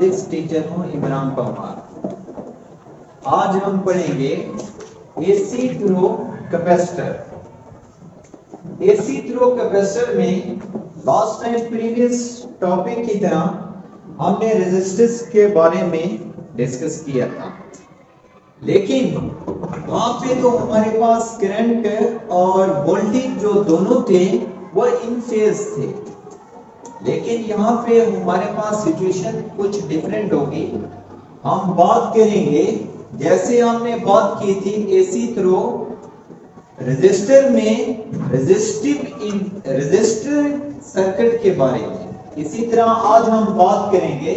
Physics teacher हूँ इमरान परमार। आज हम पढ़ेंगे AC throw capacitor. AC throw capacitor में लास्ट टाइम प्रीवियस टॉपिक की तरह हमने रेजिस्टेंस के बारे में डिस्कस किया था, लेकिन वहां पे तो हमारे पास करंट और वोल्टेज जो दोनों थे वो इन फेज थे, लेकिन यहाँ पे हमारे पास सिचुएशन कुछ डिफरेंट होगी। हम बात करेंगे जैसे हमने बात की थी एसी थ्रो रेजिस्टर में रेजिस्टर सर्किट के बारे में, इसी तरह आज हम बात करेंगे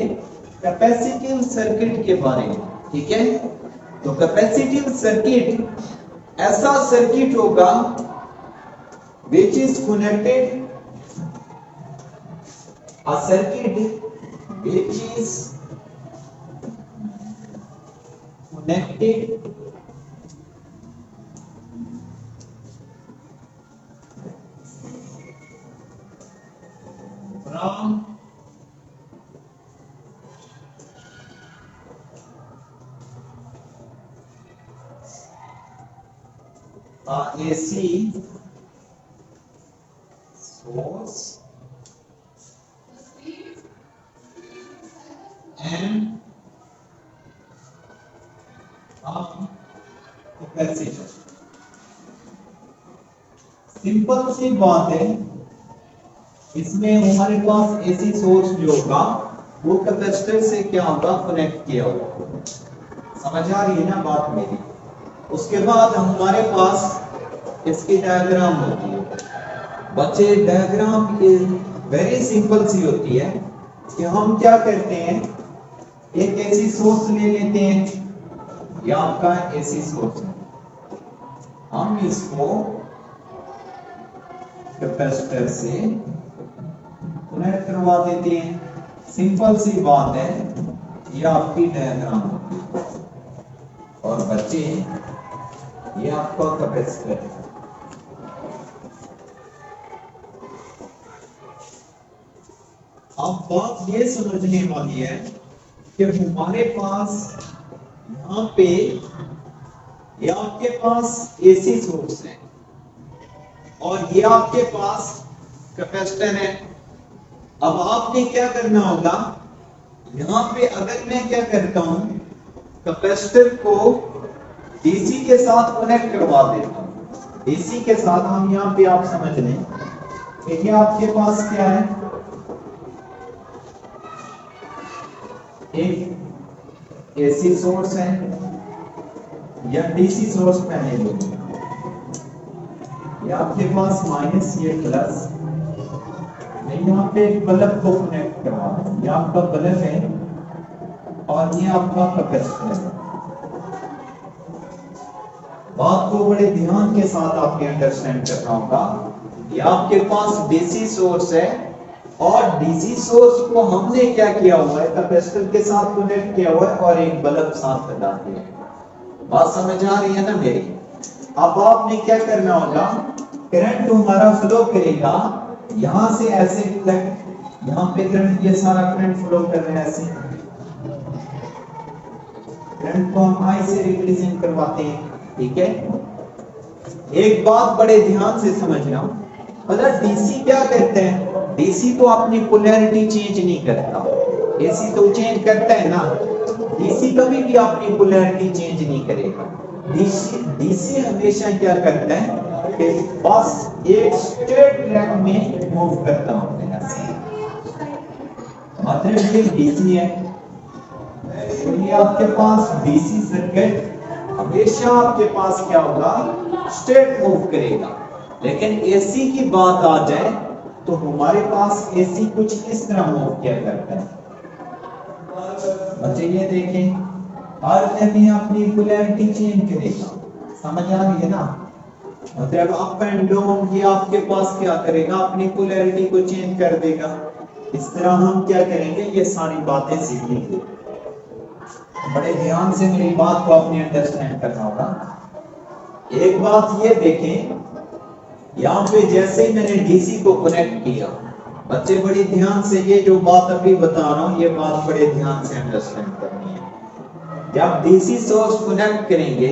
कैपेसिटिव सर्किट के बारे में। ठीक है, तो कैपेसिटिव सर्किट ऐसा सर्किट होगा which is connected, a circuit which is connected from AC source and capacitor. Simple सी बात है, इसमें हमारे पास एसी सोर्स जो होगा वो कैपेसिटर से क्या होगा, कनेक्ट किया होगा। समझ आ रही है ना बात मेरी? उसके बाद हमारे पास इसकी डायग्राम होती है। बच्चे, डायग्राम वेरी सिंपल सी होती है कि हम क्या करते हैं, एक एसी सोर्स ले लेते हैं, ये आपका एसी सोर्स है, हम इसको कैपेसिटर से कनेक्ट करवा देते हैं। सिंपल सी बात है, ये आपकी डायग्राम होती है। और बच्चे, ये आपका कैपेसिटर है। अब बात ये समझने वाली है कि हमारे पास यहाँ पे ये आपके पास एसी सोर्स है और ये आपके पास कैपेसिटर है। अब आपने क्या करना होगा, यहाँ पे अगर मैं क्या करता हूं, कैपेसिटर को डीसी के साथ कनेक्ट करवा देता हूं। डीसी के साथ हम यहाँ पे आप समझ लें कि ये आपके पास क्या है, एक एसी सोर्स है या डीसी सोर्स पहले लो, ये आपके पास माइनस, ये प्लस। मैं यहाँ पे एक बल्ब को कनेक्ट करवा दूं, ये आपका बल्ब है और ये आपका कैपेसिटर है। बात को बड़े ध्यान के साथ आपके अंडरस्टैंड करना होगा। ये आपके पास डीसी सोर्स है और डीसी सोर्स को हमने क्या किया हुआ है, कैपेसिटर के साथ कनेक्ट किया हुआ है और एक बल्ब साथ लगा दिया। बात समझ आ रही है ना मेरी? अब आपने क्या करना होगा, करंट हमारा फ्लो करेगा यहां से ऐसे तक, यहां पे करंट, ये सारा करंट फ्लो कर रहा है ऐसे। करंट को हम आई से रिप्रेजेंट करवाते हैं। ठीक है, एक बात बड़े ध्यान से समझना, पता डीसी क्या करते हैं, डीसी तो अपनी पोलैरिटी चेंज नहीं करता, एसी तो चेंज करता है ना। डीसी कभी भी अपनी पोलैरिटी चेंज नहीं करेगा। डीसी हमेशा क्या करता है कि बस एक स्ट्रेट लाइन में मूव करता है। मतलब ये डीसी है, तो ये आपके पास डीसी सर्किट हमेशा आपके पास क्या होगा, स्ट्रेट मूव करेगा। लेकिन एसी की बात आ जाए तो हमारे पास एसी कुछ इस तरह मूव किया करता है। बच्चे ये देखें, हर में अपनी पोलैरिटी चेंज करेगा। समझ आ रही है ना? मतलब अप एंड डाउन ये आपके पास क्या करेगा, अपनी पोलैरिटी को चेंज कर देगा। इस तरह हम क्या करेंगे, ये सारी बातें सीखेंगे। बड़े ध्यान से मेरी बात को अपने अंडरस्टैंड करना होगा। एक बात ये देखें, यहाँ पे जैसे ही मैंने डीसी को कनेक्ट किया, बच्चे बड़ी ध्यान से ये जो बात अभी बता रहा हूं, ये बात बड़े ध्यान से अंडरस्टैंड करनी है। जब डीसी सोर्स कनेक्ट करेंगे,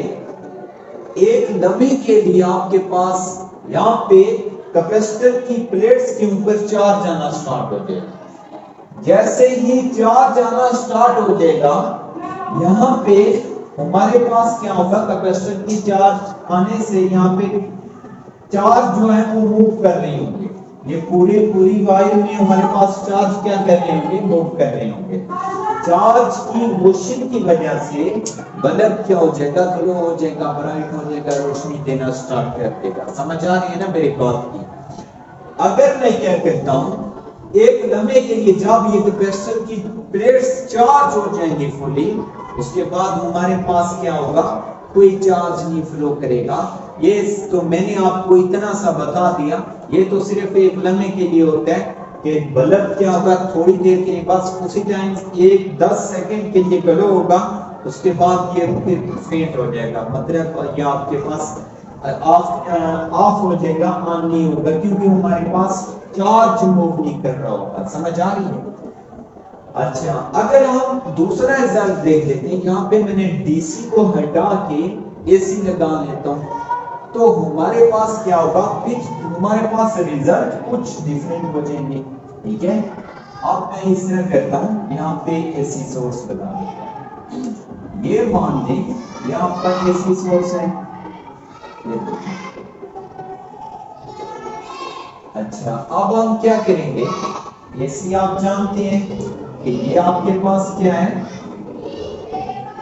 एक लम्हे के लिए आपके पास यहाँ पे कैपेसिटर की प्लेट्स के ऊपर चार्ज आना स्टार्ट हो जाएगा। जैसे ही चार्ज आना स्टार्ट हो जाएगा, यहाँ पे हमारे पास क्या होगा, कैपेसिटर की चार्ज आने से यहाँ पे चार्ज जो है वो मूव कर रहे होंगे। ये पूरी वायर में हमारे पास चार्ज क्या कर रहे होंगे, मूव कर रहे होंगे। चार्ज की मोशन की वजह से बल्ब क्या हो जाएगा, ग्लो हो जाएगा, ब्राइट हो जाएगा, रोशनी देना स्टार्ट कर देगा। समझ आ रही है ना मेरी बात की? अगर मैं क्या करता हूं, एक लम्हे के लिए जब ये कैपेसिटर की प्लेट्स चार्ज हो जाएंगी फुली, उसके बाद हमारे पास क्या होगा, कोई चार्ज नहीं फ्लो करेगा। ये तो मैंने आपको इतना सा बता दिया, ये तो सिर्फ एक लम्हे के लिए होता है कि बल्ब क्या होगा, थोड़ी देर के लिए बस उसी टाइम 10 सेकंड के लिए ग्लो होगा, उसके बाद ये फिर फेंट हो जाएगा। मतलब ये आपके पास ऑफ हो जाएगा, ऑन नहीं होगा, क्योंकि हमारे पास चार्ज मूव नहीं कर रहा होगा। समझ आ रही है? अच्छा, अगर हम दूसरा रिजल्ट देख लेते हैं, यहाँ पे मैंने डीसी को हटा के एसी लगा लेता हूँ, तो हमारे पास क्या होगा, हमारे पास रिजल्ट कुछ डिफरेंट हो जाएंगे। ठीक है, अब मैं इस तरह करता हूँ, यहाँ पे एसी सोर्स लगा देता हूँ। ये मान लें ये आपका एसी सोर्स है। अच्छा, अब हम क्या करेंगे, एसी आप जानते हैं कि ये आपके पास क्या है,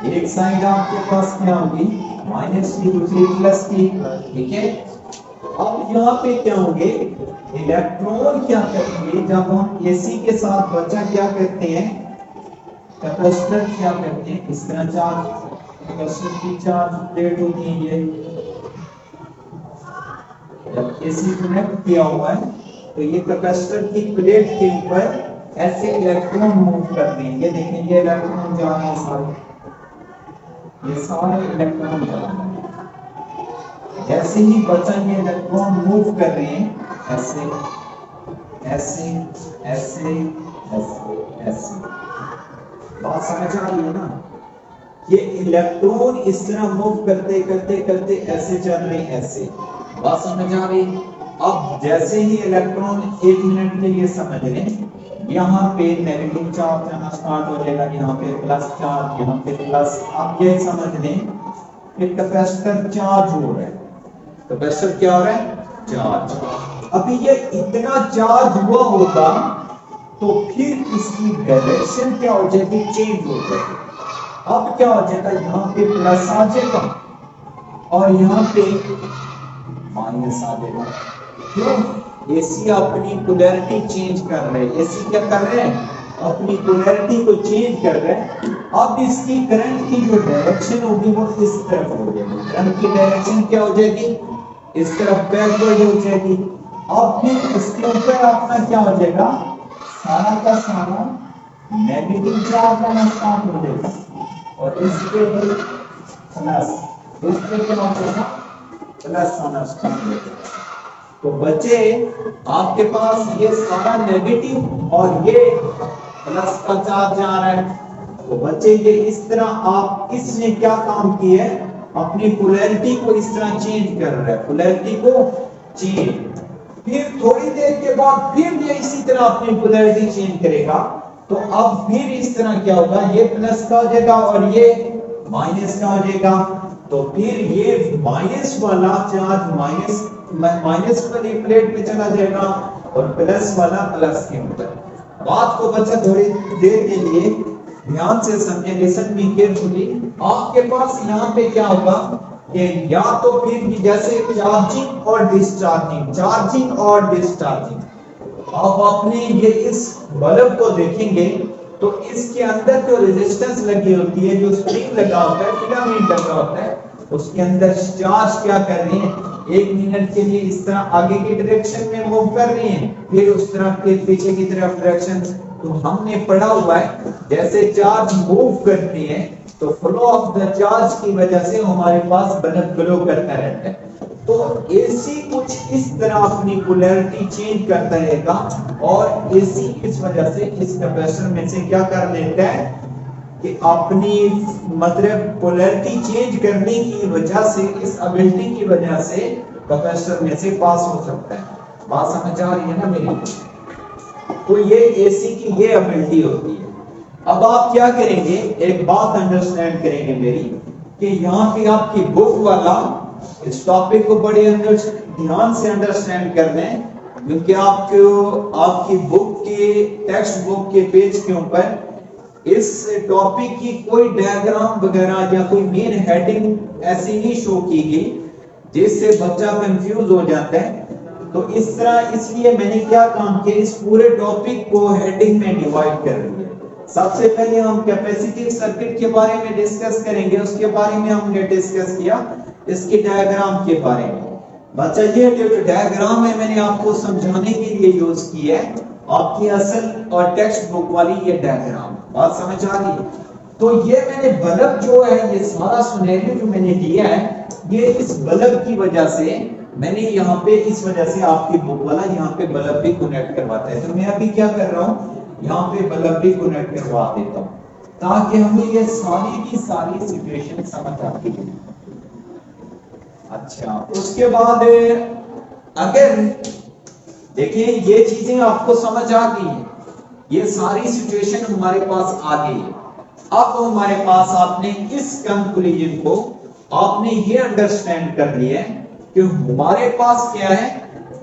एक साइड आपके पास क्या होगी, माइनस की, दूसरी प्लस की। ठीक है, अब यहाँ पे क्या होंगे, इलेक्ट्रॉन क्या करेंगे, जब हम एसी के साथ बच्चा क्या करते हैं, कैपेसिटर क्या करते हैं, इस तरह चार्ज, कैपेसिटर की चार्ज प्लेट होती है ये, जब एसी कनेक्ट किया हुआ है तो ये कैपेसिटर की प्लेट के ऊपर ऐसे इलेक्ट्रॉन मूव कर रहे हैं। ये देखें, ये इलेक्ट्रॉन जा रहे हैं सारे, ये सारे इलेक्ट्रॉन जा रहे हैं। जैसे ही बच्चा ये इलेक्ट्रॉन मूव कर रहे हैं, ऐसे ऐसे ऐसे ऐसे ऐसे, बात समझ आ रही है ना? ये इलेक्ट्रॉन इस तरह मूव करते करते करते ऐसे चल रहे हैं, ऐसे, बात समझ आ रही? अब जैसे ही इलेक्ट्रॉन 1 मिनट के लिए समझ लें, यहाँ पे नेगेटिव चार्ज आना स्टार्ट हो जाएगा, यहाँ पे प्लस चार्ज, यहाँ पे प्लस। आप ये समझ लें कि कैपेसिटर चार्ज हो रहा है, कैपेसिटर क्या हो रहा है, चार्ज। अभी ये इतना चार्ज हुआ होगा तो फिर इसकी डायरेक्शन क्या हो जाएगी, चेंज हो जाएगी। अब क्या हो जाएगा, यहाँ पे प्लस आ जाएगा और यहाँ पे माइनस आ जाएगा। क्यों? एसी अपनी पोलैरिटी चेंज कर रहे हैं। एसी क्या कर रहे हैं, अपनी पोलैरिटी को चेंज कर रहे हैं। अब इसकी करंट की जो डायरेक्शन होगी वो इस तरफ हो जाएगी, करंट की डायरेक्शन क्या हो जाएगी, इस तरफ बैकवर्ड हो जाएगी। अब फिर इसके ऊपर अपना क्या हो जाएगा, सारा का सारा नेगेटिव चार्ज आना स्टार्ट हो जाएगा और इसके प्लस, इसके क्या हो जाएगा, प्लस आना स्टार्ट हो जाएगा। तो बच्चे आपके पास ये सारा नेगेटिव और ये प्लस का चार्ज आ रहा है, तो बच्चे ये इस तरह आप, इसने क्या काम किया है, अपनी पोलैरिटी को इस तरह चेंज कर रहा है, पोलैरिटी को चेंज। फिर थोड़ी देर के बाद फिर ये इसी तरह अपनी पोलैरिटी चेंज करेगा, तो अब फिर इस तरह क्या होगा, ये प्लस का हो जाएगा और ये माइनस का हो जाएगा। तो फिर ये माइनस वाला चार्ज माइनस वाली प्लेट पे चला जाएगा और प्लस वाला प्लस के ऊपर। बात को बच्चा थोड़ी देर के लिए ध्यान से समझे, लिसन बी केयरफुली। आपके पास यहाँ पे क्या होगा कि या तो फिर जैसे चार्जिंग और डिस्चार्जिंग, चार्जिंग और डिस्चार्जिंग। अब आपने ये इस बल्ब को देखेंगे तो इसके अंदर जो रेजिस्टेंस लगी होती है, जो स्प्रिंग लगा होता है, फिलामेंट लगा होता है, उसके अंदर चार्ज क्या कर रही है, 1 मिनट के लिए इस तरह आगे की डायरेक्शन में मूव कर रही है, फिर उस तरफ फिर पीछे की तरफ डायरेक्शन। तो हमने पढ़ा हुआ है जैसे चार्ज मूव करती है तो फ्लो ऑफ द चार्ज की वजह से हमारे पास बल्ब ग्लो करता रहता है। तो AC कुछ इस तरह अपनी पोलैरिटी चेंज करता रहेगा और AC इस वजह से इस कैपेसिटर में से क्या कर लेता है कि अपनी मतलब पोलैरिटी चेंज करने की वजह से, इस एबिलिटी की वजह से कैपेसिटर में से पास हो सकता है। बात समझ आ रही है ना मेरी? तो ये AC की ये एबिलिटी होती है। अब आप क्या करेंगे, एक बात अंडरस्टैंड करेंगे मेरी, कि यहाँ पे आपकी बुक वाला इस टॉपिक को बड़े ध्यान से अंडरस्टैंड कर लें, क्योंकि आपको आपकी बुक के टेक्स्ट बुक के पेज के ऊपर इस टॉपिक की कोई डायग्राम वगैरह या कोई मेन हेडिंग ऐसी नहीं शो की गई जिससे बच्चा कंफ्यूज हो जाता है। तो इस तरह इसलिए मैंने क्या काम किया, इस पूरे टॉपिक को हेडिंग में डिवाइड कर दिया। सबसे पहले हम कैपेसिटिव सर्किट के बारे में डिस्कस करेंगे, उसके बारे में हमने डिस्कस किया इसकी डायग्राम के बारे में। बच्चा ये जो डायग्राम है मैंने आपको समझाने के लिए यूज की है, आपकी असल और टेक्स्ट बुक वाली ये डायग्राम। बात समझ आ रही है? तो ये मैंने बल्ब जो है, ये सारा सिनेरियो जो मैंने दिया है, ये इस बल्ब की वजह से मैंने यहाँ पे इस वजह से आपकी बुक वाला यहाँ पे बल्ब भी कनेक्ट करवाता है। तो मैं अभी क्या कर रहा हूँ, यहाँ पे बल्ब भी कनेक्ट करवा देता हूँ ताकि हमें ये सारी की सारी सिचुएशन समझ आती है। अच्छा, उसके बाद अगर देखिए ये चीजें आपको समझ आ गई है, ये सारी सिचुएशन हमारे पास आ गई है। अब हमारे पास आपने इस कंक्लूजन को आपने ये अंडरस्टैंड कर लिया है कि हमारे पास क्या है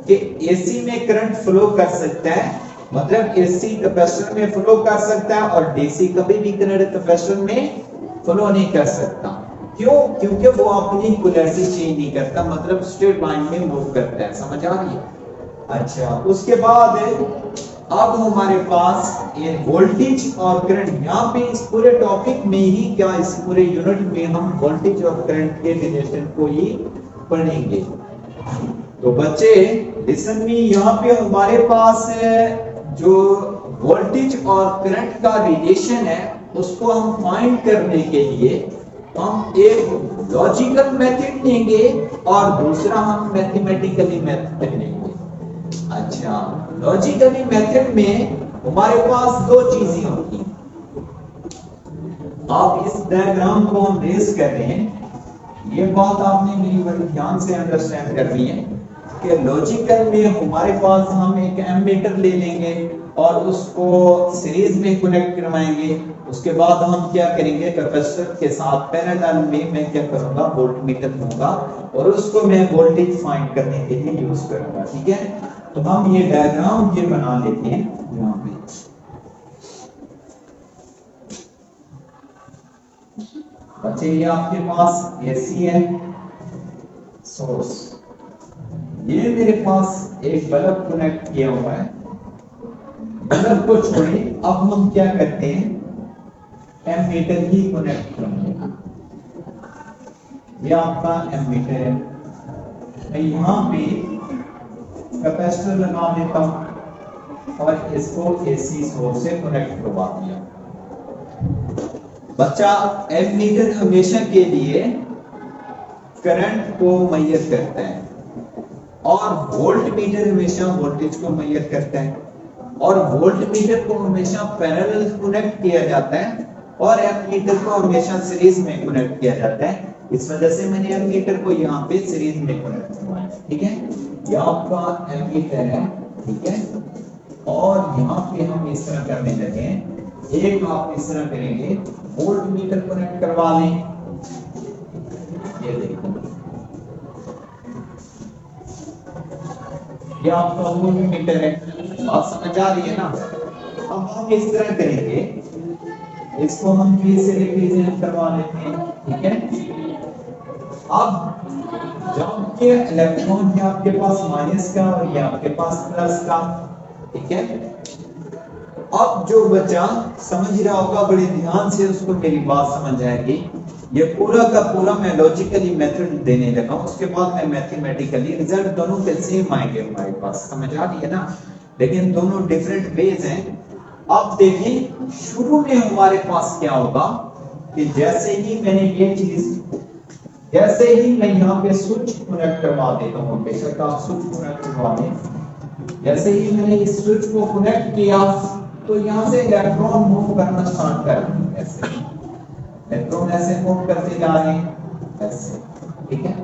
कि एसी में करंट फ्लो कर सकता है, मतलब एसी कैपेसिटर में फ्लो कर सकता है और डीसी कभी भी करंट कैपेसिटर में फ्लो नहीं कर सकता। क्यों? क्योंकि वो अपनी पोलैरिटी चेंज नहीं करता, मतलब स्ट्रेट लाइन में मूव करता है। समझ आ रही है? अच्छा, उसके बाद अब हमारे पास ये वोल्टेज और करंट, यहाँ पे इस पूरे टॉपिक में ही क्या, इस पूरे यूनिट में हम वोल्टेज और करंट के रिलेशन को ही पढ़ेंगे। तो बच्चे लिसन में, यहाँ पे हमारे पास जो वोल्टेज और करंट का रिलेशन है उसको हम फाइंड करने के लिए हम एक लॉजिकल मेथड लेंगे और दूसरा हम मैथमेटिकली मेथड लेंगे। अच्छा, लॉजिकली मेथड में हमारे पास दो चीजें होती हैं। आप इस डायग्राम को हम रेस कर रहे हैं, ये बात आपने मेरी बड़ी ध्यान से अंडरस्टैंड करनी है कि लॉजिकल में हमारे पास हम एक एमीटर ले लेंगे और उसको सीरीज में कनेक्ट करवाएंगे। उसके बाद हम क्या करेंगे, कैपेसिटर के साथ पैरेलल में मैं क्या करूंगा, वोल्टमीटर लूंगा और उसको मैं वोल्टेज फाइंड करने के लिए यूज करूंगा। ठीक है, तो हम ये डायग्राम ये बना लेते हैं यहाँ पे। बच्चे ये आपके पास एसी है सोर्स, ये मेरे पास एक बल्ब कनेक्ट किया हुआ है। बल्ब को छोड़िए, अब हम क्या करते हैं, एमीटर ही कनेक्ट करेंगे। ये आपका एमीटर है, मैं यहाँ पे कैपेसिटर लगा देता हूं और इसको एसी सोर्स से कनेक्ट करवा दिया। बच्चा एमीटर हमेशा के लिए करंट को मेजर करता है और वोल्टमीटर हमेशा वोल्टेज को मेजर करता है और वोल्टमीटर को हमेशा पैरेलल कनेक्ट किया जाता है और एमीटर को हमेशा सीरीज में कनेक्ट किया जाता है। इस वजह से मैंने एमीटर को यहाँ पे सीरीज में कनेक्ट करवाया। ठीक है, ये आपका एमीटर है। ठीक है, और यहाँ पे हम इस तरह करने लगे हैं, एक आप इस तरह करेंगे, वोल्टमीटर कनेक्ट करवा लें। ये देखो, ये आपका वोल्टमीटर है। बात समझ आ रही है ना? अब हम इस तरह करेंगे, इसको हम फिर से रिप्रेजेंट करवा लेते हैं। ठीक है, अब जब ये इलेक्ट्रॉन है आपके पास माइनस का और ये आपके पास प्लस का। ठीक है, अब जो बच्चा समझ रहा होगा बड़े ध्यान से, उसको मेरी बात समझ आएगी। ये पूरा का पूरा मैं लॉजिकली मेथड देने लगा, उसके बाद मैं मैथमेटिकली, रिजल्ट दोनों के सेम आएंगे हमारे पास। समझ आ रही है ना? लेकिन दोनों डिफरेंट वेज हैं। अब देखिए, शुरू में हमारे पास क्या होगा कि जैसे ही मैंने ये चीज जैसे ही मैं यहाँ पे स्विच कनेक्ट करवा देता हूँ, बेशक आप स्विच कनेक्ट करवा दें, जैसे ही मैंने इस स्विच को कनेक्ट किया तो यहाँ से इलेक्ट्रॉन मूव करना स्टार्ट कर रहे हैं। ऐसे इलेक्ट्रॉन ऐसे मूव करते जा रहे हैं ऐसे, ठीक है।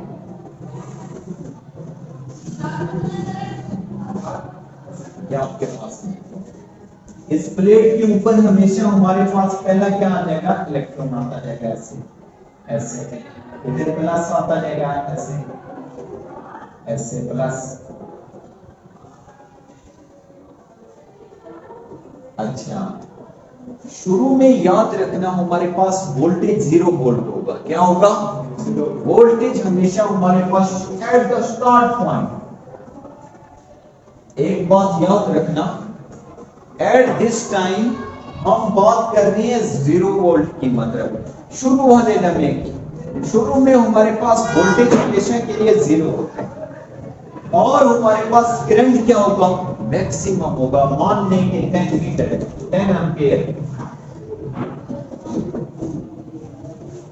ये आपके पास इस प्लेट के ऊपर हमेशा हमारे पास पहला क्या आ जाएगा, इलेक्ट्रॉन आता जाएगा ऐसे ऐसे, इधर प्लस आता जाएगा ऐसे ऐसे प्लस। अच्छा, शुरू में याद रखना हमारे पास वोल्टेज 0 वोल्ट होगा। क्या होगा? वोल्टेज हमेशा हमारे पास एट द स्टार्ट पॉइंट। एक बात याद रखना, एट दिस टाइम हम बात कर रहे हैं 0 वोल्ट की, मतलब शुरू वाले लम्हे की। शुरू में हमारे पास वोल्टेज हमेशा के लिए 0 होता है और हमारे पास करंट क्या होगा, मैक्सिमम होगा। मान लेंगे 10 मीटर 10 एम्पियर,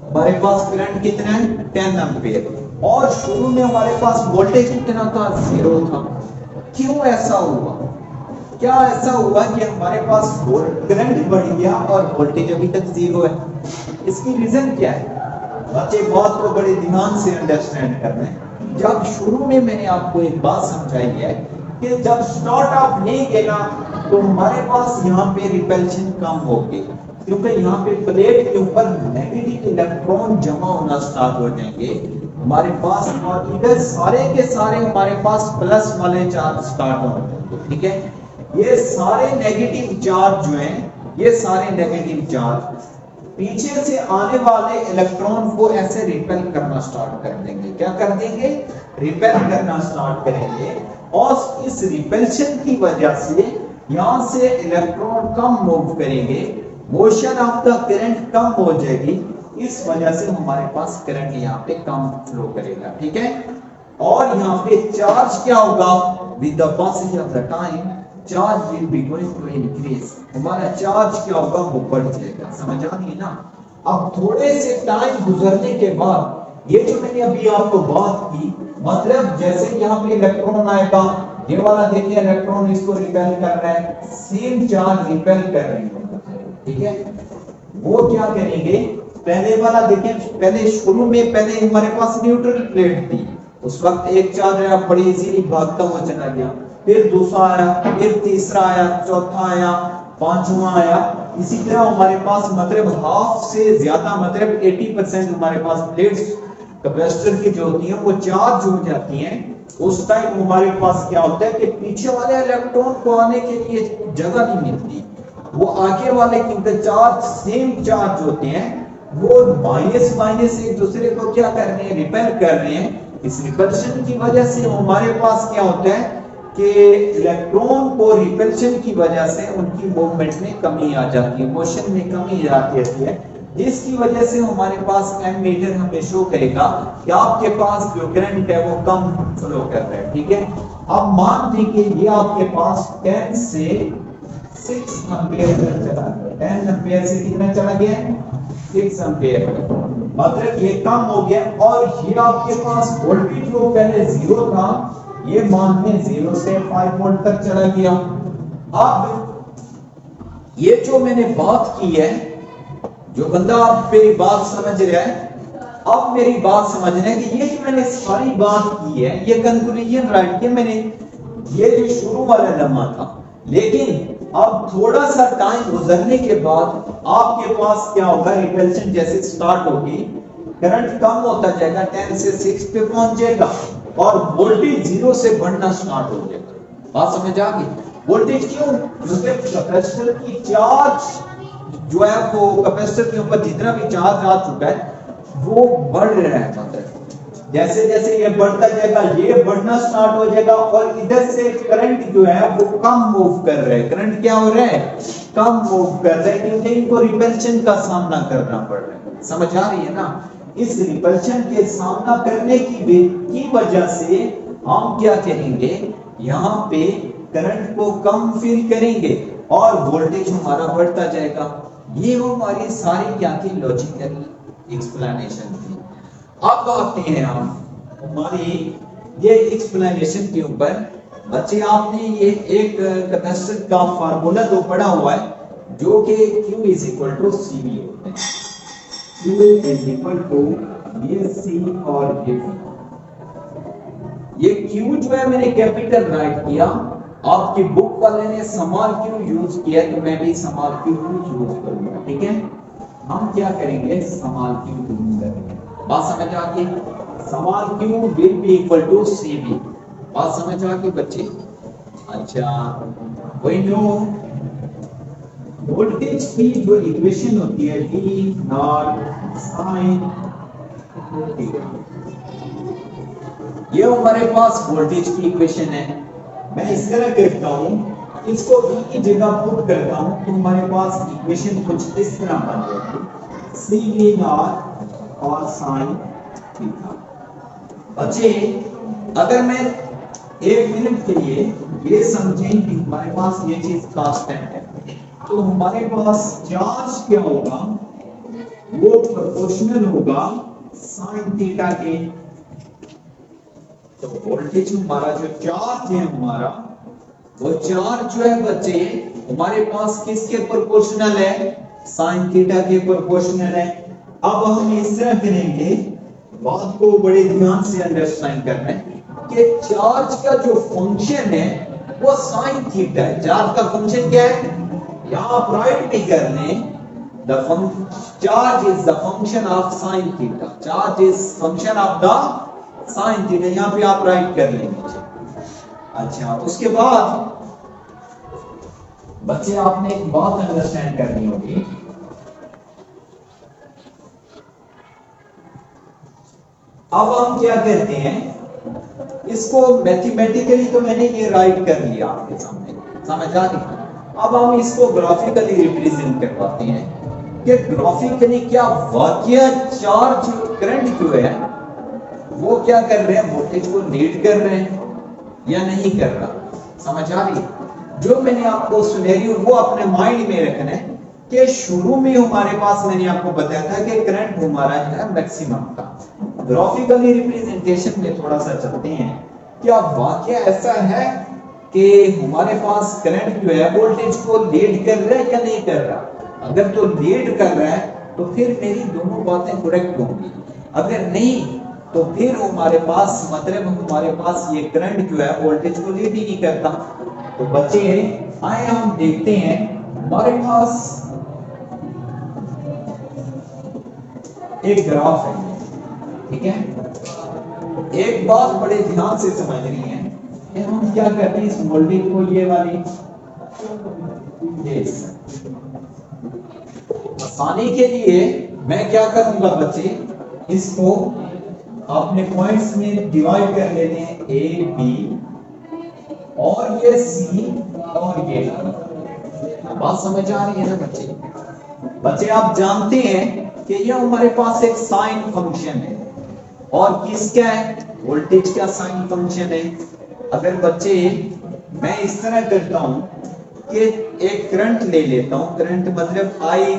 हमारे पास करंट कितना है 10 एम्पियर और शुरू में हमारे पास वोल्टेज कितना था, 0 था। क्यों ऐसा हुआ? क्या ऐसा हुआ कि हमारे पास करंट बढ़ गया और वोल्टेज अभी तक 0 है? इसकी रीजन क्या है? बच्चे बात को बड़े ध्यान से अंडरस्टैंड कर रहे हैं। जब शुरू में मैंने आपको एक बात समझाई है कि जब स्टार्ट ऑफ लेंगे ना तो हमारे पास यहाँ पे रिपल्शन कम होगी, क्योंकि यहाँ पे प्लेट के ऊपर नेगेटिव इलेक्ट्रॉन जमा होना स्टार्ट हो जाएंगे हमारे पास, और इधर सारे के सारे हमारे पास प्लस वाले चार्ज स्टार्ट हो जाएंगे, ठीक है। ये सारे नेगेटिव चार्ज जो हैं, ये सारे नेगेटिव चार्ज पीछे से आने वाले इलेक्ट्रॉन को ऐसे रिपेल करना स्टार्ट कर देंगे। क्या कर देंगे? रिपेल करना स्टार्ट करेंगे और इस रिपल्शन की वजह से यहां से इलेक्ट्रॉन कम मूव करेंगे, मोशन ऑफ द करंट कम हो जाएगी। इस वजह से हमारे पास करंट यहाँ पे कम फ्लो करेगा, ठीक है। और यहाँ पे चार्ज क्या होगा, with the passing of the time charge will be going to increase. हमारा चार्ज क्या होगा, वो बढ़ जाएगा। समझ आ गई ना? अब थोड़े से टाइम गुजरने के बाद ये जो मैंने अभी आपको बात की, मतलब जैसे यहाँ पे इलेक्ट्रॉन आएगा, ये वाला देखिए इलेक्ट्रॉन इसको रिपेल कर रहा है, सेम चार्ज रिपेल कर रही है, ठीक है। वो क्या करेंगे, पहले वाला देखिए, पहले शुरू में पहले हमारे पास न्यूट्रल प्लेट थी, उस वक्त एक चार्ज आया, बड़ी इजीली भागता हुआ चला गया, फिर दूसरा आया, फिर तीसरा आया, चौथा आया, पांचवा आया। इसी तरह हमारे पास मतलब हाफ से ज्यादा, मतलब 80% हमारे पास प्लेट्स कैपेसिटर की जो होती हैं वो चार्ज हो जाती हैं। उस टाइम हमारे पास क्या होता है कि पीछे वाले इलेक्ट्रॉन को आने के लिए जगह नहीं मिलती, वो आगे वाले क्योंकि चार्ज सेम चार्ज होते हैं, वो माइनस माइनस एक दूसरे को क्या कर रहे हैं, रिपेल कर रहे हैं। इस रिपल्शन की वजह से हमारे पास क्या होता है कि इलेक्ट्रॉन को रिपल्शन की वजह से उनकी मूवमेंट में कमी आ जाती है, मोशन में कमी आती है, जिसकी वजह से हमारे पास एमीटर हमें शो करेगा कि आपके पास जो करंट है वो कम फ्लो कर रहा है, ठीक है। अब मान लीजिए ये आपके पास 10 से 6 एम्पियर चला गया, 10 एम्पियर से कितना चला गया, 6 एम्पियर, मतलब ये कम हो गया। और ये आपके पास वोल्टेज जो पहले 0 था, ये मान लें 0 से 5 वोल्ट तक चला गया। अब ये जो मैंने बात की है, जो बंदा आप मेरी बात समझ रहा है, अब मेरी बात समझना है कि ये जो मैंने सारी बात की है, ये कंक्लूजन राइट किया मैंने, ये जो शुरू वाला लम्हा था, लेकिन अब थोड़ा सा टाइम गुजरने के बाद आपके पास क्या होगा, रिपल्शन जैसे स्टार्ट होगी, करंट कम होता जाएगा, 10 से 6 पे पहुंच जाएगा और वोल्टेज 0 से बढ़ना स्टार्ट हो जाएगा। बात समझ आ गई? वोल्टेज क्यों? क्योंकि कैपेसिटर की चार्ज जो है वो कैपेसिटर के ऊपर जितना भी चार्ज आ चुका है वो बढ़ रहा है, मतलब जैसे जैसे ये बढ़ता जाएगा ये बढ़ना स्टार्ट हो जाएगा और इधर से करंट जो है वो कम मूव कर रहा है। करंट क्या हो रहा है, कम मूव कर रहा है, क्योंकि इनको रिपल्शन का सामना करना पड़ रहा है। समझ आ रही है ना? इस रिपल्शन के सामना करने की वजह से हम क्या करेंगे, यहाँ पे करंट को कम फील करेंगे और वोल्टेज हमारा बढ़ता जाएगा। ये हमारी सारी क्या की लॉजिकल एक्सप्लेनेशन थी। अब आते हैं हम हमारी ये एक्सप्लेनेशन के ऊपर। बच्चे आपने ये एक कैपेसिटर का फार्मूला तो पढ़ा हुआ है जो कि Q is equal to CV होता है। Q इज इक्वल टू ये C और ये Q जो है मैंने कैपिटल राइट किया, आपकी बुक वाले ने स्मॉल Q यूज किया तो मैं भी स्मॉल Q यूज करूंगा। ठीक है, हम क्या करेंगे स्मॉल Q यूज करेंगे। बात समझ आ गई? Small Q will be equal to CV। बात समझ आ गई बच्चे? अच्छा, वी नो वोल्टेज की जो इक्वेशन होती है V नॉट साइन थीटा, ये हमारे पास वोल्टेज की इक्वेशन है। मैं इस तरह करता हूं, इसको V की जगह पुट करता हूं तो हमारे पास इक्वेशन कुछ इस तरह बन जाएगी, CV नॉट और साइन थीटा। बच्चे अगर मैं एक मिनट के लिए ये समझें कि हमारे पास ये चीज कांस्टेंट है तो हमारे पास चार्ज क्या होगा, वो प्रोपोर्शनल होगा साइन थीटा के। तो वोल्टेज हमारा जो चार्ज है हमारा, वो चार्ज जो है बच्चे हमारे पास किसके प्रोपोर्शनल है, साइन थीटा के प्रोपोर्शनल है। अब हम इस तरह करेंगे, बात को बड़े ध्यान से अंडरस्टैंड करना है कि चार्ज का जो फंक्शन है वो साइन थीटा है। चार्ज का फंक्शन क्या है, यहां आप राइट भी कर लें, the charge is the function of sine theta, charge is function of the sine theta, यहां पे आप राइट कर लेंगे। अच्छा, उसके बाद बच्चे आपने एक बात अंडरस्टैंड करनी होगी, अब हम क्या करते हैं, इसको मैथमेटिकली तो मैंने ये राइट कर लिया आपके सामने, समझ आ गई। अब हम इसको ग्राफिकली रिप्रेजेंट करवाते हैं कि ग्राफिकली क्या वाकया चार्ज करंट जो है वो क्या कर रहे हैं, वोल्टेज को लीड कर रहे हैं या नहीं कर रहा, समझ आ रही। जो मैंने आपको सिनेरियो वो अपने माइंड में रखना है कि शुरू में हमारे पास मैंने आपको बताया था कि करंट हमारा है मैक्सिमम का। ग्राफिकली रिप्रेजेंटेशन में थोड़ा सा चलते हैं, क्या वाकया ऐसा है कि हमारे पास करंट जो है वोल्टेज को लीड कर रहा है या नहीं कर रहा। अगर तो लीड कर रहा है तो फिर मेरी दोनों बातें करेक्ट होंगी, अगर नहीं तो फिर हमारे पास मतलब हमारे पास ये करंट जो है वोल्टेज को लीड ही नहीं करता। तो बच्चे आए हम देखते हैं, हमारे पास एक ग्राफ है, ठीक है। एक बात बड़े ध्यान से समझनी है कि हम क्या करते हैं, इस वोल्टेज को ये वाली आसानी के लिए मैं क्या करूंगा बच्चे, इसको अपने पॉइंट्स में डिवाइड कर लेते हैं, ए बी और ये सी और ये डी। बात समझ आ रही है ना बच्चे? बच्चे आप जानते हैं कि ये हमारे पास एक साइन फंक्शन है और किसका है, वोल्टेज का साइन फंक्शन है। अगर बच्चे मैं इस तरह करता हूं कि एक करंट ले लेता हूं, करंट मतलब आई,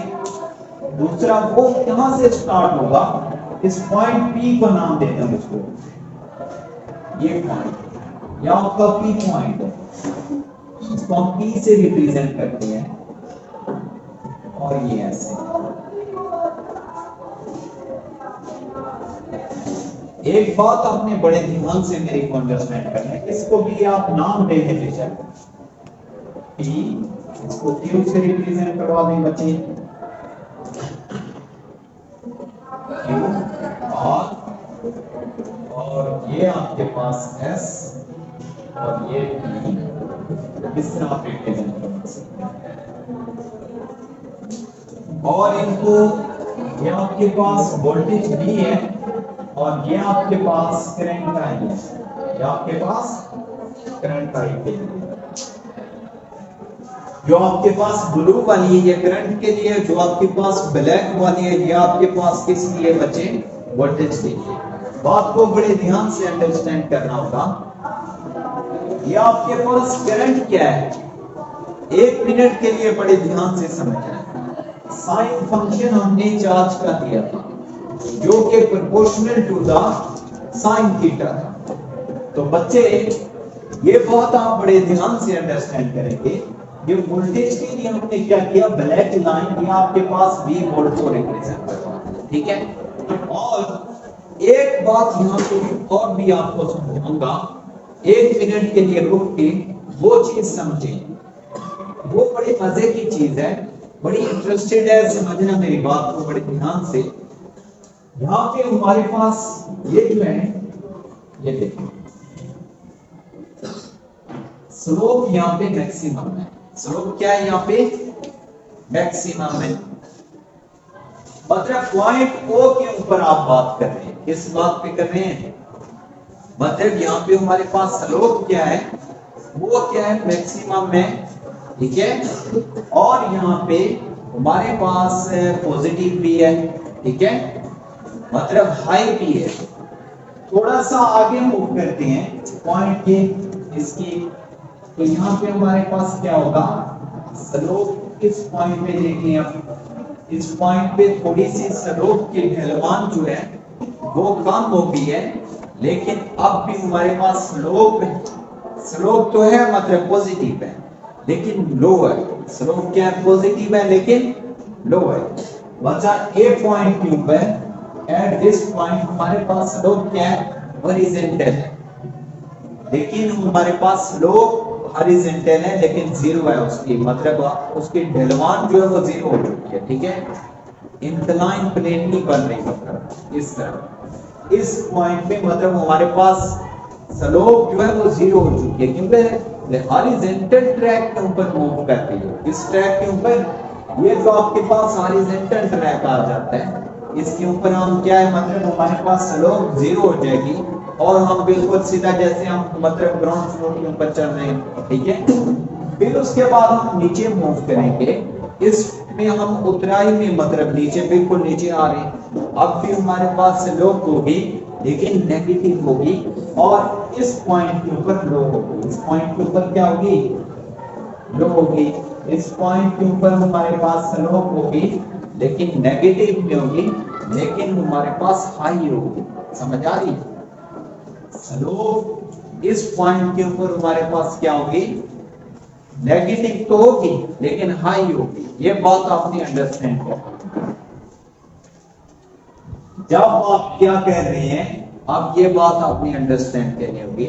दूसरा वो कहां से स्टार्ट होगा, इस पॉइंट पी को नाम देता हूं इसको, ये पॉइंट या आपका पी पॉइंट है, इसको हम पी से रिप्रेजेंट करते हैं और ये ऐसे। एक बात आपने बड़े ध्यान से मेरी को अंडरस्टैंड करना है, इसको भी आप नाम दे दें बेशक पी, इसको क्यू से रिप्रेजेंट करवा दें बच्चे, क्यू और ये आपके पास एस और ये पी, इस तरह आप रिप्रेजेंट कर सकते हैं। और इनको ये आपके पास वोल्टेज भी है और ये आपके पास करंट का है, ये आपके पास करंट का है। जो आपके पास ब्लू वाली है ये करंट के लिए, जो आपके पास ब्लैक वाली है ये आपके पास किस लिए बच्चे, वोल्टेज के लिए। बात को बड़े ध्यान से अंडरस्टैंड करना होगा। ये आपके पास करंट क्या है, एक मिनट के लिए बड़े ध्यान से समझना है। साइन फंक्शन हमने चार्ज का दिया था, जो कि proportional to the sine theta था। तो बच्चे ये बहुत आप बड़े ध्यान से अंडरस्टैंड करेंगे। ये वोल्टेज के लिए हमने क्या किया, ब्लैक लाइन या आपके पास V वोल्ट को रिप्रेजेंट करवाना, ठीक है। और एक बात यहाँ पे और भी आपको समझाऊंगा, 1 मिनट के लिए रुक के वो चीज समझें, वो बड़ी मजे की चीज है, बड़ी इंटरेस्टेड है, समझना मेरी बात को बड़े ध्यान से। यहाँ पे हमारे पास ये जो है, ये देखिए स्लोप यहाँ पे मैक्सिमम है। स्लोप क्या है यहाँ पे, मैक्सिमम है। मतलब पॉइंट O के ऊपर आप बात कर रहे हैं, किस बात पे कर रहे हैं, मतलब यहाँ पे हमारे पास स्लोप क्या है, वो क्या है, मैक्सिमम है, ठीक है। और यहाँ पे हमारे पास पॉजिटिव भी है, ठीक है, मतलब हाई भी है। थोड़ा सा आगे मूव करते हैं पॉइंट के इसकी, तो यहाँ पे हमारे पास क्या होगा, स्लोप इस पॉइंट पे देखें, अब इस पॉइंट पे थोड़ी सी स्लोप की ढलवान जो है वो कम हो गई है, लेकिन अब भी हमारे पास स्लोप तो है, मतलब पॉजिटिव है लेकिन लो है। स्लोप क्या है, पॉजिटिव है लेकिन लो है। बचा ए पॉइंट के ऊपर, एट दिस पॉइंट हमारे पास स्लोप क्या है, हॉरिजॉन्टल है, लेकिन हमारे पास स्लोप हॉरिजॉन्टल है लेकिन जीरो है उसकी, मतलब उसकी ढलवान जो है वो जीरो हो चुकी है, ठीक है। इंक्लाइन प्लेन नहीं बन रही, मतलब इस तरह इस पॉइंट पे मतलब हमारे पास स्लोप जो है वो जीरो हो चुकी है, क्योंकि हॉरिजॉन्टल ट्रैक के ऊपर मूव करती है। इस ट्रैक के ऊपर ये तो आपके पास हॉरिजॉन्टल ट्रैक आ जाता है, इसके ऊपर हम क्या है, मतलब हमारे पास स्लोप जीरो हो जाएगी और हम बिल्कुल सीधा जैसे हम मतलब ग्राउंड फ्लोर के ऊपर चल रहे हैं, ठीक है। फिर उसके बाद हम नीचे मूव करेंगे, इसमें हम उतराई में मतलब नीचे बिल्कुल नीचे आ रहे हैं। अब भी हमारे पास स्लोप होगी लेकिन नेगेटिव होगी और इस पॉइंट के ऊपर लो होगी। इस पॉइंट के ऊपर क्या होगी, लो होगी। इस पॉइंट के ऊपर हमारे पास स्लोप होगी लेकिन नेगेटिव में होगी, लेकिन हमारे पास हाई होगी। समझ आ रही, स्लोप इस पॉइंट के ऊपर हमारे पास क्या होगी, नेगेटिव तो होगी लेकिन हाई होगी। ये बात आपने अंडरस्टैंड कर। जब आप क्या कह रहे हैं, अब ये बात आपने अंडरस्टैंड करनी होगी।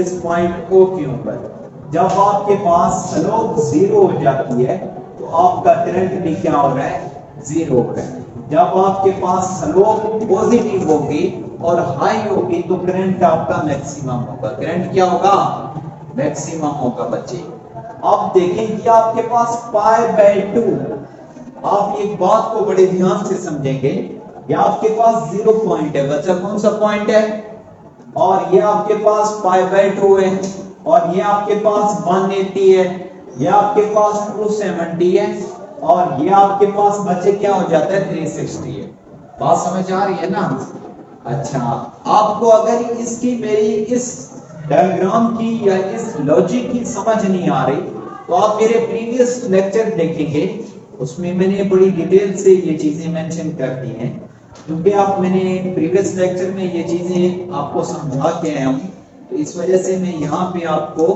इस पॉइंट O के ऊपर जब आपके पास स्लोप जीरो हो जाती है तो आपका करंट भी क्या हो रहा है, जीरो हो रहा है। जब आपके पास स्लोप पॉजिटिव होगी और हाई होगी तो करंट आपका मैक्सिमम होगा। करंट क्या होगा, मैक्सिमम होगा बच्चे। अब देखें कि आपके पास π/2, आप एक बात को बड़े ध्यान से समझेंगे। ये आपके पास 0 पॉइंट है, बच्चा कौन सा पॉइंट है, और ये आपके पास π/2 है, और ये आपके पास 180 है, ये आपके पास 270 है, और ये आपके पास बच्चे क्या हो जाता है, 360 है। बात समझ आ रही है ना। अच्छा, आपको अगर इसकी मेरी इस डायग्राम की या इस लॉजिक की समझ नहीं आ रही तो आप मेरे प्रीवियस लेक्चर देखेंगे, उसमें मैंने बड़ी डिटेल से ये चीजें मेंशन कर दी हैं, क्योंकि आप मैंने प्रीवियस लेक्चर में ये चीजें आपको समझा के आया हूं, तो इस वजह से मैं यहाँ पे आपको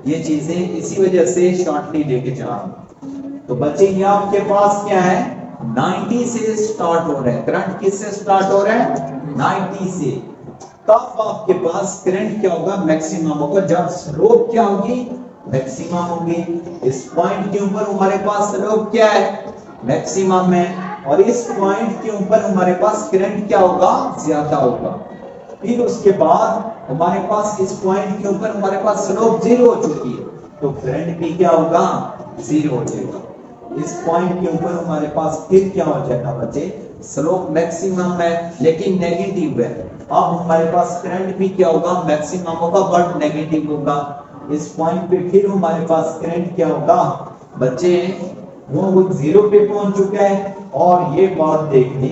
ये चीजें इसी वजह से शॉर्टली लेके जा रहा हूँ। तो बच्चे ये आपके पास क्या है, 90 से स्टार्ट हो रहा है। करंट किससे स्टार्ट हो रहा है, 90 से। तब आपके पास करंट क्या होगा, मैक्सिमम होगा। जब स्लोप क्या होगी, मैक्सिमम होगी। इस पॉइंट के ऊपर हमारे पास स्लोप क्या है, मैक्सिमम है, और इस पॉइंट के ऊपर हमारे पास करंट क्या होगा, ज्यादा होगा। फिर उसके बाद हमारे पास इस पॉइंट के ऊपर हमारे पास स्लोप जीरो हो चुकी है, तो करंट भी क्या होगा, जीरो हो जाएगा। इस पॉइंट के ऊपर हमारे पास फिर क्या हो जाएगा बच्चे, स्लोप मैक्सिमम है लेकिन नेगेटिव है। अब हमारे पास करंट भी क्या होगा, मैक्सिमम होगा बट नेगेटिव होगा। इस पॉइंट पे फिर हमारे पास करंट क्या होगा बच्चे, वो जीरो पे पहुंच चुका है। और ये बात देखनी,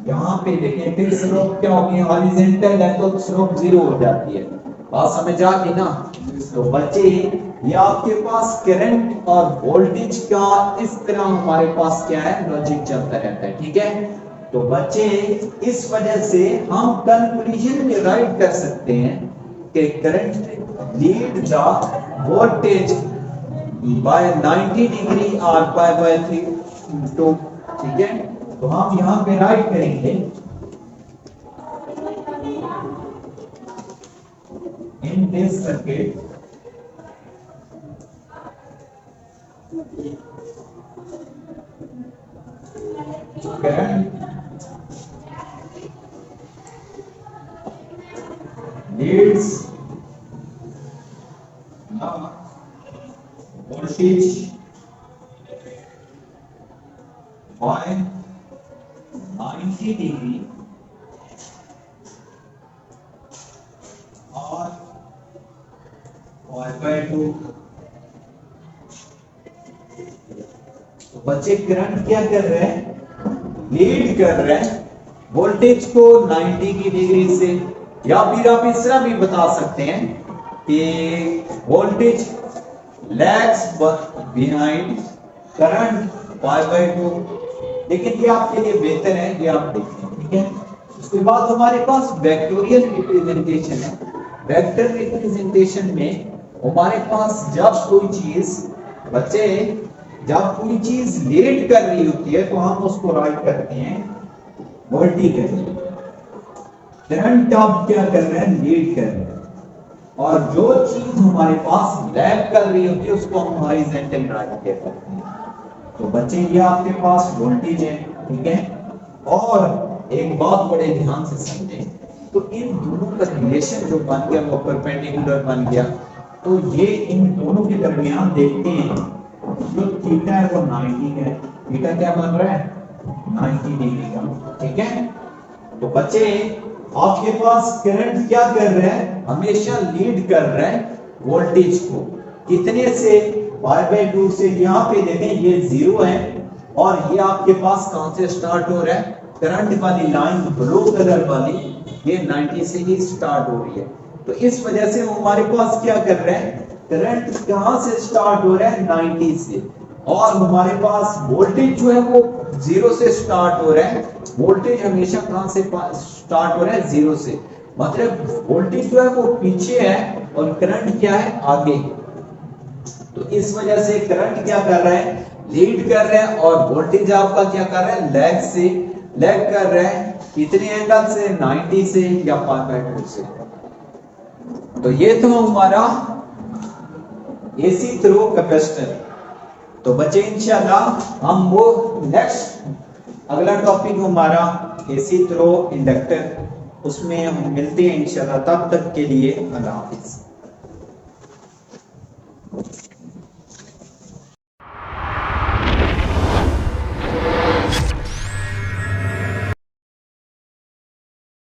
यहाँ पे देखें फिर स्लोप क्या होगी, हॉरिजॉन्टल है तो स्लोप जीरो हो जाती है। बात समझ आ गई ना। तो बच्चे ये आपके पास करंट और वोल्टेज का इस तरह हमारे पास क्या है, लॉजिक चलता रहता है, ठीक है। तो बच्चे इस वजह से हम कंक्लूजन में राइट कर सकते हैं कि current lead the voltage bye 90 degree और पाई बाय 3 ठीक है। तो हम यहां पे राइट करेंगे in this circuit current leads the voltage by 90 degree or pi by 2। तो बच्चे करंट क्या कर रहे हैं, लीड कर रहे हैं वोल्टेज को 90 की डिग्री से, या फिर आप इस तरह भी बता सकते हैं कि voltage lags behind current pi by 2। लेकिन ये आपके लिए बेहतर है, ये आप देखें, ठीक है। उसके बाद हमारे पास वेक्टोरियल रिप्रेजेंटेशन है। वेक्टर रिप्रेजेंटेशन में हमारे पास जब कोई चीज बच्चे जब कोई चीज लीड कर रही होती है तो हम उसको राइट करते हैं वर्टिकली। करंट अब क्या कर रहे हैं, लीड कर रहे हैं। और जो चीज हमारे पास लैग कर रही होती है उसको हम हॉरिजॉन्टल राइट कहते हैं। तो बच्चे ये आपके पास वोल्टेज है, ठीक है। और एक बात बड़े ध्यान से समझें, तो इन दोनों का रिलेशन जो बन गया वो परपेंडिकुलर बन गया। तो ये इन दोनों के दरमियान देखते हैं जो थीटा है वो 90 है। थीटा क्या बन रहा है, 90 डिग्री का, ठीक है। तो बच्चे आपके पास करंट क्या कर रहा है, हमेशा लीड कर रहा है वोल्टेज को। कितने से, पाई बाय 2 से। यहाँ पे देखें ये 0 है और ये आपके पास कहां से स्टार्ट हो रहा है, करंट वाली लाइन ब्लू कलर वाली ये 90 से ही स्टार्ट हो रही है। तो इस वजह से हमारे पास क्या कर रहे हैं, करंट कहां से स्टार्ट हो रहा है, 90 से। और हमारे पास वोल्टेज जो है वो 0 से स्टार्ट हो रहा है। वोल्टेज हमेशा कहां से स्टार्ट हो रहा है, 0 से। मतलब वोल्टेज जो है वो पीछे है और करंट क्या है, आगे। तो इस वजह से करंट क्या कर रहा है, लीड कर रहा है, और वोल्टेज आपका क्या कर रहा है, लैग कर रहा है। कितने एंगल से, 90 से या पाई बाय 2 से। तो ये तो हमारा एसी थ्रो कैपेसिटर। तो बच्चे इंशाल्लाह हम वो नेक्स्ट अगला टॉपिक हमारा एसी थ्रो इंडक्टर, उसमें हम मिलते हैं इंशाल्लाह। तब तक के लिए अल्लाह हाफिज।